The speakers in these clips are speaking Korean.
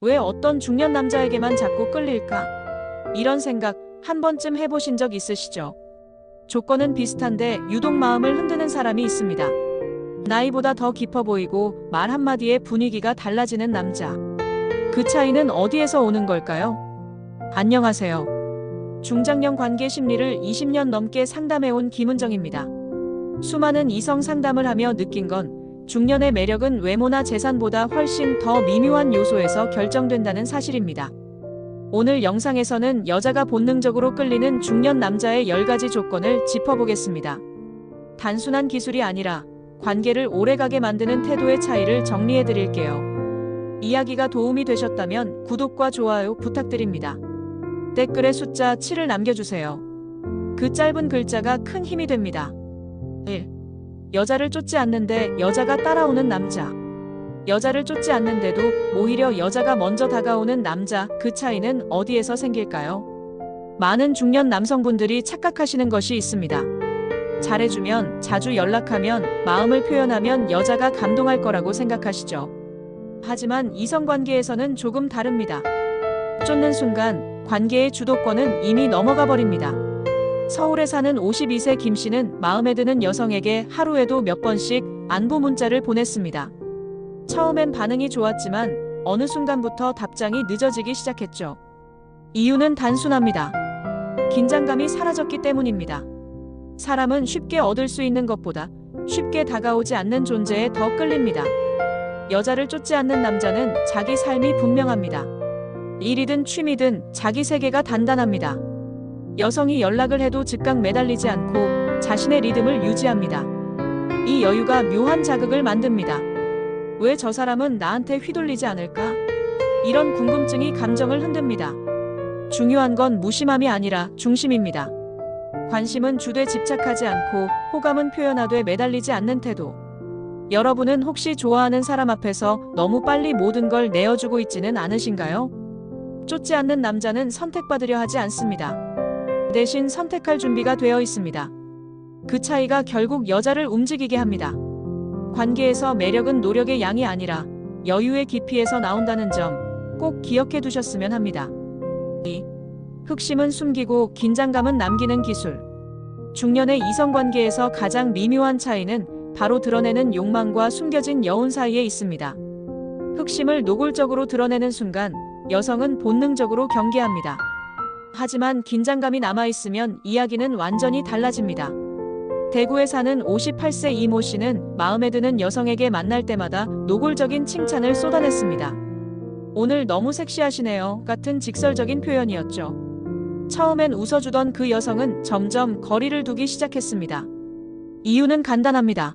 왜 어떤 중년 남자에게만 자꾸 끌릴까? 이런 생각 한 번쯤 해보신 적 있으시죠? 조건은 비슷한데 유독 마음을 흔드는 사람이 있습니다. 나이보다 더 깊어 보이고 말 한마디에 분위기가 달라지는 남자. 그 차이는 어디에서 오는 걸까요? 안녕하세요. 중장년 관계 심리를 20년 넘게 상담해온 김은정입니다. 수많은 이성 상담을 하며 느낀 건 중년의 매력은 외모나 재산보다 훨씬 더 미묘한 요소에서 결정된다는 사실입니다. 오늘 영상에서는 여자가 본능적으로 끌리는 중년 남자의 10가지 조건을 짚어보겠습니다. 단순한 기술이 아니라 관계를 오래가게 만드는 태도의 차이를 정리해드릴게요. 이야기가 도움이 되셨다면 구독과 좋아요 부탁드립니다. 댓글에 숫자 7을 남겨주세요. 그 짧은 글자가 큰 힘이 됩니다. 1. 여자를 쫓지 않는데 여자가 따라오는 남자. 여자를 쫓지 않는데도 오히려 여자가 먼저 다가오는 남자, 그 차이는 어디에서 생길까요? 많은 중년 남성분들이 착각하시는 것이 있습니다. 잘해주면, 자주 연락하면, 마음을 표현하면 여자가 감동할 거라고 생각하시죠. 하지만 이성관계에서는 조금 다릅니다. 쫓는 순간 관계의 주도권은 이미 넘어가 버립니다. 서울에 사는 52세 김 씨는 마음에 드는 여성에게 하루에도 몇 번씩 안부 문자를 보냈습니다. 처음엔 반응이 좋았지만 어느 순간부터 답장이 늦어지기 시작했죠. 이유는 단순합니다. 긴장감이 사라졌기 때문입니다. 사람은 쉽게 얻을 수 있는 것보다 쉽게 다가오지 않는 존재에 더 끌립니다. 여자를 쫓지 않는 남자는 자기 삶이 분명합니다. 일이든 취미든 자기 세계가 단단합니다. 여성이 연락을 해도 즉각 매달리지 않고 자신의 리듬을 유지합니다. 이 여유가 묘한 자극을 만듭니다. 왜 저 사람은 나한테 휘둘리지 않을까? 이런 궁금증이 감정을 흔듭니다. 중요한 건 무심함이 아니라 중심입니다. 관심은 주되 집착하지 않고 호감은 표현하되 매달리지 않는 태도. 여러분은 혹시 좋아하는 사람 앞에서 너무 빨리 모든 걸 내어주고 있지는 않으신가요? 쫓지 않는 남자는 선택받으려 하지 않습니다. 대신 선택할 준비가 되어 있습니다. 그 차이가 결국 여자를 움직이게 합니다. 관계에서 매력은 노력의 양이 아니라 여유의 깊이에서 나온다는 점 꼭 기억해 두셨으면 합니다. 2. 흑심은 숨기고 긴장감은 남기는 기술. 중년의 이성관계에서 가장 미묘한 차이는 바로 드러내는 욕망과 숨겨진 여운 사이에 있습니다. 흑심을 노골적으로 드러내는 순간 여성은 본능적으로 경계합니다. 하지만 긴장감이 남아있으면 이야기는 완전히 달라집니다. 대구에 사는 58세 이모 씨는 마음에 드는 여성에게 만날 때마다 노골적인 칭찬을 쏟아냈습니다. 오늘 너무 섹시하시네요 같은 직설적인 표현이었죠. 처음엔 웃어주던 그 여성은 점점 거리를 두기 시작했습니다. 이유는 간단합니다.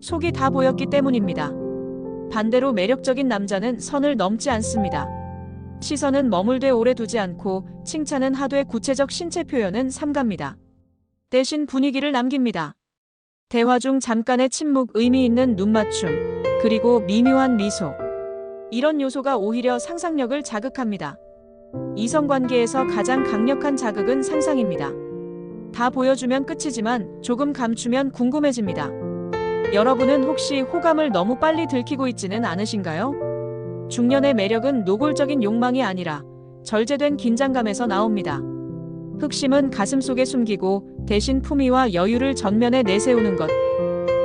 속이 다 보였기 때문입니다. 반대로 매력적인 남자는 선을 넘지 않습니다. 시선은 머물되 오래 두지 않고 칭찬은 하되 구체적 신체 표현은 삼갑니다. 대신 분위기를 남깁니다. 대화 중 잠깐의 침묵, 의미 있는 눈맞춤, 그리고 미묘한 미소. 이런 요소가 오히려 상상력을 자극합니다. 이성관계에서 가장 강력한 자극은 상상입니다. 다 보여주면 끝이지만 조금 감추면 궁금해집니다. 여러분은 혹시 호감을 너무 빨리 들키고 있지는 않으신가요? 중년의 매력은 노골적인 욕망이 아니라 절제된 긴장감에서 나옵니다. 흑심은 가슴속에 숨기고 대신 품위와 여유를 전면에 내세우는 것.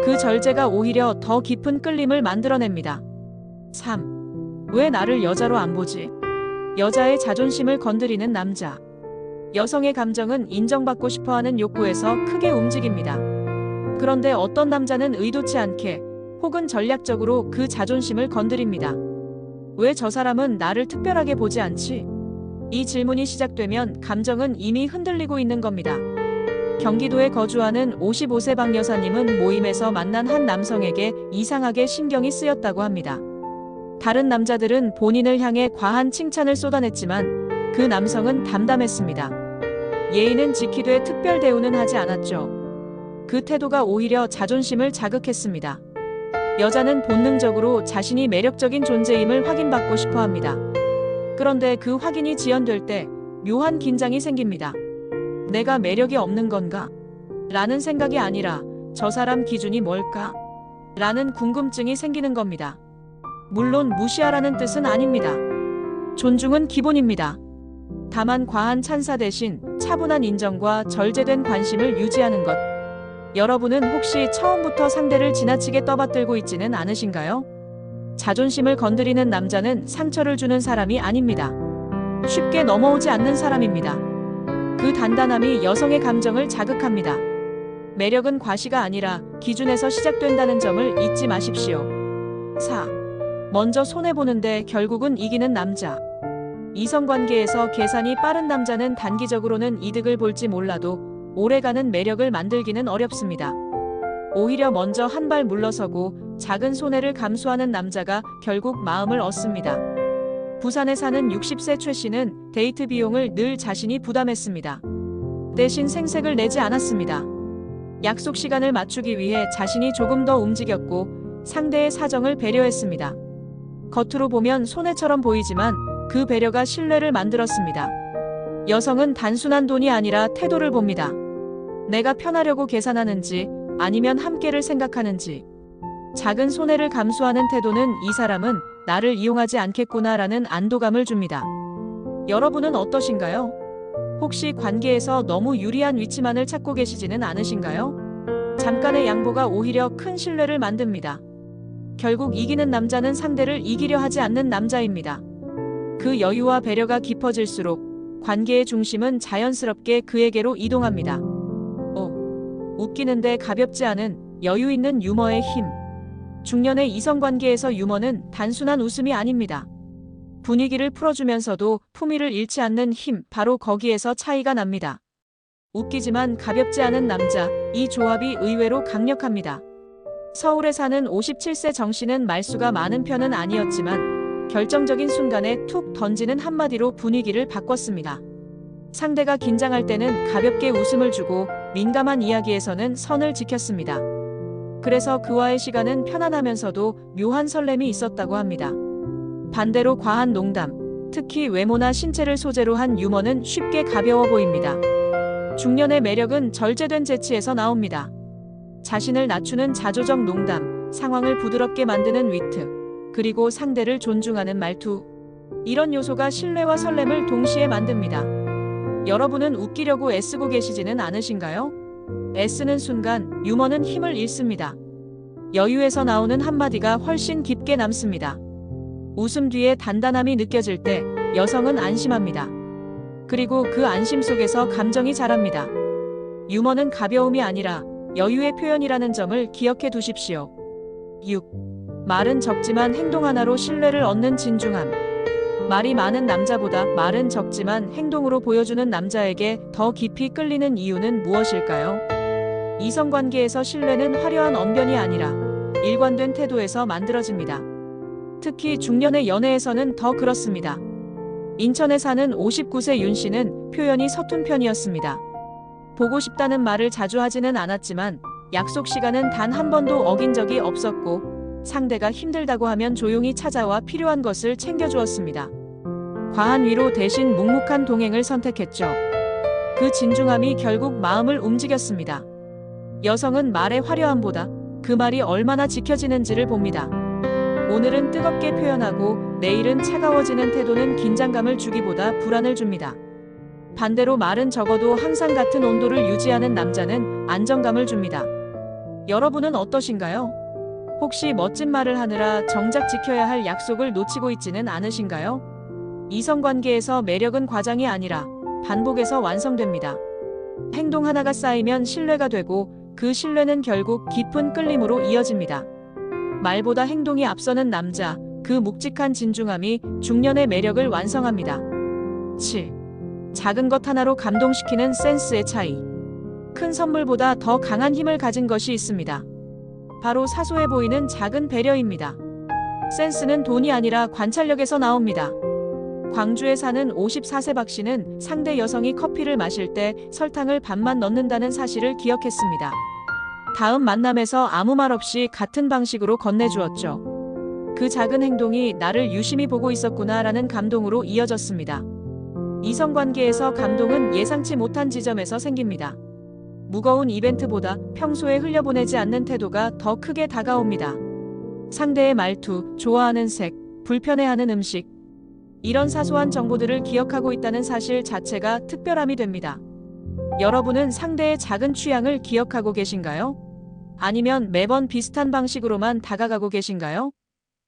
그 절제가 오히려 더 깊은 끌림을 만들어냅니다. 3. 왜 나를 여자로 안 보지? 여자의 자존심을 건드리는 남자. 여성의 감정은 인정받고 싶어하는 욕구에서 크게 움직입니다. 그런데 어떤 남자는 의도치 않게 혹은 전략적으로 그 자존심을 건드립니다. 왜 저 사람은 나를 특별하게 보지 않지? 이 질문이 시작되면 감정은 이미 흔들리고 있는 겁니다. 경기도에 거주하는 55세 박 여사님은 모임에서 만난 한 남성에게 이상하게 신경이 쓰였다고 합니다. 다른 남자들은 본인을 향해 과한 칭찬을 쏟아냈지만 그 남성은 담담했습니다. 예의는 지키되 특별 대우는 하지 않았죠. 그 태도가 오히려 자존심을 자극했습니다. 여자는 본능적으로 자신이 매력적인 존재임을 확인받고 싶어 합니다. 그런데 그 확인이 지연될 때 묘한 긴장이 생깁니다. 내가 매력이 없는 건가? 라는 생각이 아니라 저 사람 기준이 뭘까? 라는 궁금증이 생기는 겁니다. 물론 무시하라는 뜻은 아닙니다. 존중은 기본입니다. 다만 과한 찬사 대신 차분한 인정과 절제된 관심을 유지하는 것. 여러분은 혹시 처음부터 상대를 지나치게 떠받들고 있지는 않으신가요? 자존심을 건드리는 남자는 상처를 주는 사람이 아닙니다. 쉽게 넘어오지 않는 사람입니다. 그 단단함이 여성의 감정을 자극합니다. 매력은 과시가 아니라 기준에서 시작된다는 점을 잊지 마십시오. 4. 먼저 손해보는데 결국은 이기는 남자. 이성관계에서 계산이 빠른 남자는 단기적으로는 이득을 볼지 몰라도 오래가는 매력을 만들기는 어렵습니다. 오히려 먼저 한 발 물러서고 작은 손해를 감수하는 남자가 결국 마음을 얻습니다. 부산에 사는 60세 최 씨는 데이트 비용을 늘 자신이 부담했습니다. 대신 생색을 내지 않았습니다. 약속 시간을 맞추기 위해 자신이 조금 더 움직였고 상대의 사정을 배려했습니다. 겉으로 보면 손해처럼 보이지만 그 배려가 신뢰를 만들었습니다. 여성은 단순한 돈이 아니라 태도를 봅니다. 내가 편하려고 계산하는지 아니면 함께를 생각하는지. 작은 손해를 감수하는 태도는 이 사람은 나를 이용하지 않겠구나라는 안도감을 줍니다. 여러분은 어떠신가요? 혹시 관계에서 너무 유리한 위치만을 찾고 계시지는 않으신가요? 잠깐의 양보가 오히려 큰 신뢰를 만듭니다. 결국 이기는 남자는 상대를 이기려 하지 않는 남자입니다. 그 여유와 배려가 깊어질수록 관계의 중심은 자연스럽게 그에게로 이동합니다. 웃기는데 가볍지 않은 여유 있는 유머의 힘. 중년의 이성관계에서 유머는 단순한 웃음이 아닙니다. 분위기를 풀어주면서도 품위를 잃지 않는 힘, 바로 거기에서 차이가 납니다. 웃기지만 가볍지 않은 남자, 이 조합이 의외로 강력합니다. 서울에 사는 57세 정 씨는 말수가 많은 편은 아니었지만 결정적인 순간에 툭 던지는 한마디로 분위기를 바꿨습니다. 상대가 긴장할 때는 가볍게 웃음을 주고 민감한 이야기에서는 선을 지켰습니다. 그래서 그와의 시간은 편안하면서도 묘한 설렘이 있었다고 합니다. 반대로 과한 농담, 특히 외모나 신체를 소재로 한 유머는 쉽게 가벼워 보입니다. 중년의 매력은 절제된 재치에서 나옵니다. 자신을 낮추는 자조적 농담, 상황을 부드럽게 만드는 위트, 그리고 상대를 존중하는 말투. 이런 요소가 신뢰와 설렘을 동시에 만듭니다. 여러분은 웃기려고 애쓰고 계시지는 않으신가요? 애쓰는 순간 유머는 힘을 잃습니다. 여유에서 나오는 한마디가 훨씬 깊게 남습니다. 웃음 뒤에 단단함이 느껴질 때 여성은 안심합니다. 그리고 그 안심 속에서 감정이 자랍니다. 유머는 가벼움이 아니라 여유의 표현이라는 점을 기억해 두십시오. 6. 말은 적지만 행동 하나로 신뢰를 얻는 진중함. 말이 많은 남자보다 말은 적지만 행동으로 보여주는 남자에게 더 깊이 끌리는 이유는 무엇일까요? 이성관계에서 신뢰는 화려한 언변이 아니라 일관된 태도에서 만들어집니다. 특히 중년의 연애에서는 더 그렇습니다. 인천에 사는 59세 윤 씨는 표현이 서툰 편이었습니다. 보고 싶다는 말을 자주 하지는 않았지만 약속 시간은 단 한 번도 어긴 적이 없었고 상대가 힘들다고 하면 조용히 찾아와 필요한 것을 챙겨주었습니다. 과한 위로 대신 묵묵한 동행을 선택했죠. 그 진중함이 결국 마음을 움직였습니다. 여성은 말의 화려함보다 그 말이 얼마나 지켜지는지를 봅니다. 오늘은 뜨겁게 표현하고 내일은 차가워지는 태도는 긴장감을 주기보다 불안을 줍니다. 반대로 말은 적어도 항상 같은 온도를 유지하는 남자는 안정감을 줍니다. 여러분은 어떠신가요? 혹시 멋진 말을 하느라 정작 지켜야 할 약속을 놓치고 있지는 않으신가요? 이성관계에서 매력은 과장이 아니라 반복에서 완성됩니다. 행동 하나가 쌓이면 신뢰가 되고 그 신뢰는 결국 깊은 끌림으로 이어집니다. 말보다 행동이 앞서는 남자, 그 묵직한 진중함이 중년의 매력을 완성합니다. 7. 작은 것 하나로 감동시키는 센스의 차이. 큰 선물보다 더 강한 힘을 가진 것이 있습니다. 바로 사소해 보이는 작은 배려입니다. 센스는 돈이 아니라 관찰력에서 나옵니다. 광주에 사는 54세 박 씨는 상대 여성이 커피를 마실 때 설탕을 반만 넣는다는 사실을 기억했습니다. 다음 만남에서 아무 말 없이 같은 방식으로 건네주었죠. 그 작은 행동이 나를 유심히 보고 있었구나라는 감동으로 이어졌습니다. 이성관계에서 감동은 예상치 못한 지점에서 생깁니다. 무거운 이벤트보다 평소에 흘려보내지 않는 태도가 더 크게 다가옵니다. 상대의 말투, 좋아하는 색, 불편해하는 음식. 이런 사소한 정보들을 기억하고 있다는 사실 자체가 특별함이 됩니다. 여러분은 상대의 작은 취향을 기억하고 계신가요? 아니면 매번 비슷한 방식으로만 다가가고 계신가요?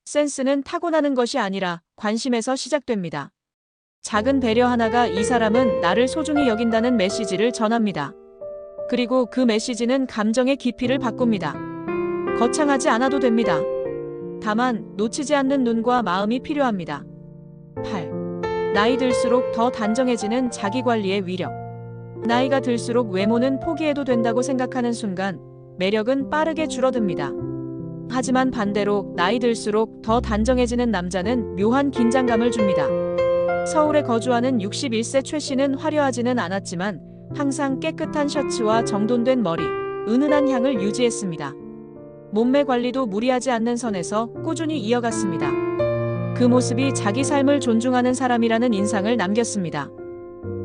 센스는 타고나는 것이 아니라 관심에서 시작됩니다. 작은 배려 하나가 이 사람은 나를 소중히 여긴다는 메시지를 전합니다. 그리고 그 메시지는 감정의 깊이를 바꿉니다. 거창하지 않아도 됩니다. 다만 놓치지 않는 눈과 마음이 필요합니다. 8. 나이 들수록 더 단정해지는 자기관리의 위력. 나이가 들수록 외모는 포기해도 된다고 생각하는 순간 매력은 빠르게 줄어듭니다. 하지만 반대로 나이 들수록 더 단정해지는 남자는 묘한 긴장감을 줍니다. 서울에 거주하는 61세 최 씨는 화려하지는 않았지만 항상 깨끗한 셔츠와 정돈된 머리, 은은한 향을 유지했습니다. 몸매 관리도 무리하지 않는 선에서 꾸준히 이어갔습니다. 그 모습이 자기 삶을 존중하는 사람이라는 인상을 남겼습니다.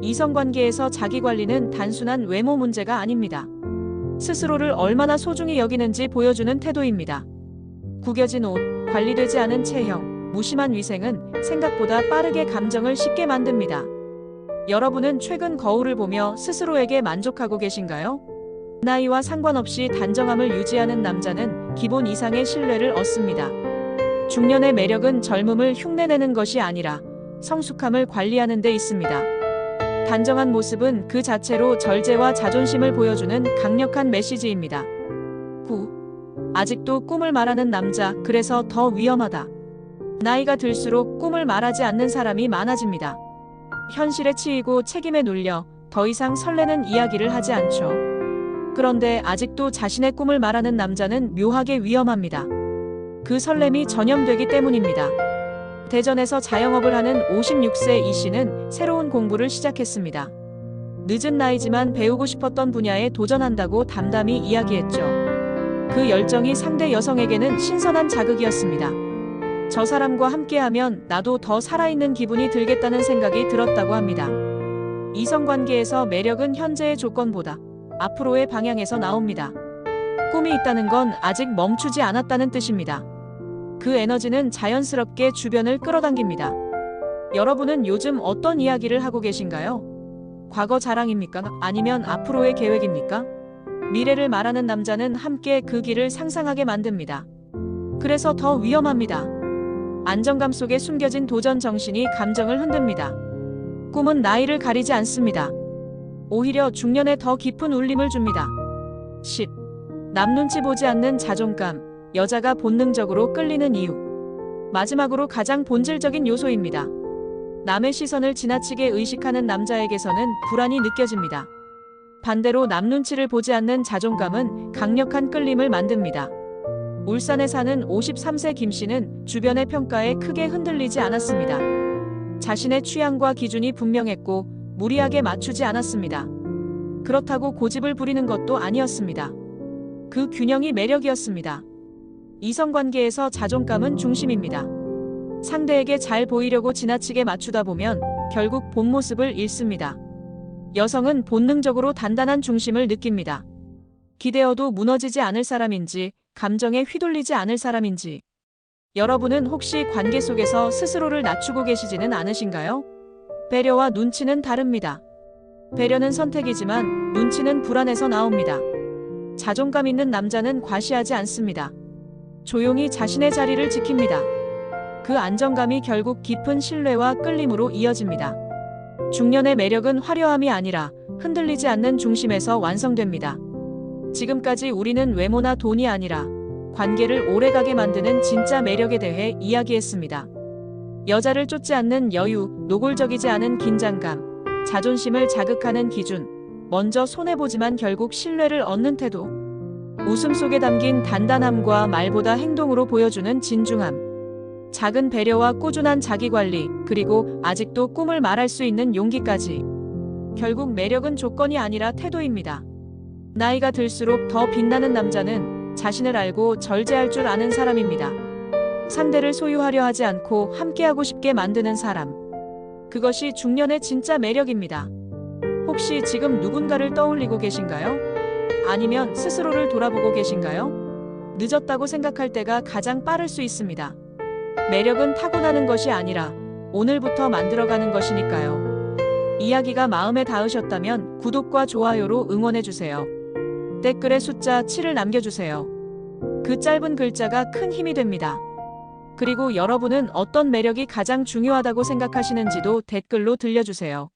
이성관계에서 자기관리는 단순한 외모 문제가 아닙니다. 스스로를 얼마나 소중히 여기는지 보여주는 태도입니다. 구겨진 옷, 관리되지 않은 체형, 무심한 위생은 생각보다 빠르게 감정을 식게 만듭니다. 여러분은 최근 거울을 보며 스스로에게 만족하고 계신가요? 나이와 상관없이 단정함을 유지하는 남자는 기본 이상의 신뢰를 얻습니다. 중년의 매력은 젊음을 흉내내는 것이 아니라 성숙함을 관리하는 데 있습니다. 단정한 모습은 그 자체로 절제와 자존심을 보여주는 강력한 메시지입니다. 9. 아직도 꿈을 말하는 남자, 그래서 더 위험하다. 나이가 들수록 꿈을 말하지 않는 사람이 많아집니다. 현실에 치이고 책임에 눌려 더 이상 설레는 이야기를 하지 않죠. 그런데 아직도 자신의 꿈을 말하는 남자는 묘하게 위험합니다. 그 설렘이 전염되기 때문입니다. 대전에서 자영업을 하는 56세 이 씨는 새로운 공부를 시작했습니다. 늦은 나이지만 배우고 싶었던 분야에 도전한다고 담담히 이야기했죠. 그 열정이 상대 여성에게는 신선한 자극이었습니다. 저 사람과 함께하면 나도 더 살아있는 기분이 들겠다는 생각이 들었다고 합니다. 이성관계에서 매력은 현재의 조건보다 앞으로의 방향에서 나옵니다. 꿈이 있다는 건 아직 멈추지 않았다는 뜻입니다. 그 에너지는 자연스럽게 주변을 끌어당깁니다. 여러분은 요즘 어떤 이야기를 하고 계신가요? 과거 자랑입니까? 아니면 앞으로의 계획입니까? 미래를 말하는 남자는 함께 그 길을 상상하게 만듭니다. 그래서 더 위험합니다. 안정감 속에 숨겨진 도전 정신이 감정을 흔듭니다. 꿈은 나이를 가리지 않습니다. 오히려 중년에 더 깊은 울림을 줍니다. 10. 남 눈치 보지 않는 자존감, 여자가 본능적으로 끌리는 이유. 마지막으로 가장 본질적인 요소입니다. 남의 시선을 지나치게 의식하는 남자에게서는 불안이 느껴집니다. 반대로 남 눈치를 보지 않는 자존감은 강력한 끌림을 만듭니다. 울산에 사는 53세 김 씨는 주변의 평가에 크게 흔들리지 않았습니다. 자신의 취향과 기준이 분명했고 무리하게 맞추지 않았습니다. 그렇다고 고집을 부리는 것도 아니었습니다. 그 균형이 매력이었습니다. 이성관계에서 자존감은 중심입니다. 상대에게 잘 보이려고 지나치게 맞추다 보면 결국 본 모습을 잃습니다. 여성은 본능적으로 단단한 중심을 느낍니다. 기대어도 무너지지 않을 사람인지, 감정에 휘둘리지 않을 사람인지. 여러분은 혹시 관계 속에서 스스로를 낮추고 계시지는 않으신가요? 배려와 눈치는 다릅니다. 배려는 선택이지만 눈치는 불안에서 나옵니다. 자존감 있는 남자는 과시하지 않습니다. 조용히 자신의 자리를 지킵니다. 그 안정감이 결국 깊은 신뢰와 끌림으로 이어집니다. 중년의 매력은 화려함이 아니라 흔들리지 않는 중심에서 완성됩니다. 지금까지 우리는 외모나 돈이 아니라 관계를 오래가게 만드는 진짜 매력에 대해 이야기했습니다. 여자를 쫓지 않는 여유, 노골적이지 않은 긴장감, 자존심을 자극하는 기준, 먼저 손해보지만 결국 신뢰를 얻는 태도, 웃음 속에 담긴 단단함과 말보다 행동으로 보여주는 진중함, 작은 배려와 꾸준한 자기관리, 그리고 아직도 꿈을 말할 수 있는 용기까지. 결국 매력은 조건이 아니라 태도입니다. 나이가 들수록 더 빛나는 남자는 자신을 알고 절제할 줄 아는 사람입니다. 상대를 소유하려 하지 않고 함께하고 싶게 만드는 사람. 그것이 중년의 진짜 매력입니다. 혹시 지금 누군가를 떠올리고 계신가요? 아니면 스스로를 돌아보고 계신가요? 늦었다고 생각할 때가 가장 빠를 수 있습니다. 매력은 타고나는 것이 아니라 오늘부터 만들어가는 것이니까요. 이야기가 마음에 닿으셨다면 구독과 좋아요로 응원해주세요. 댓글에 숫자 7을 남겨주세요. 그 짧은 글자가 큰 힘이 됩니다. 그리고 여러분은 어떤 매력이 가장 중요하다고 생각하시는지도 댓글로 들려주세요.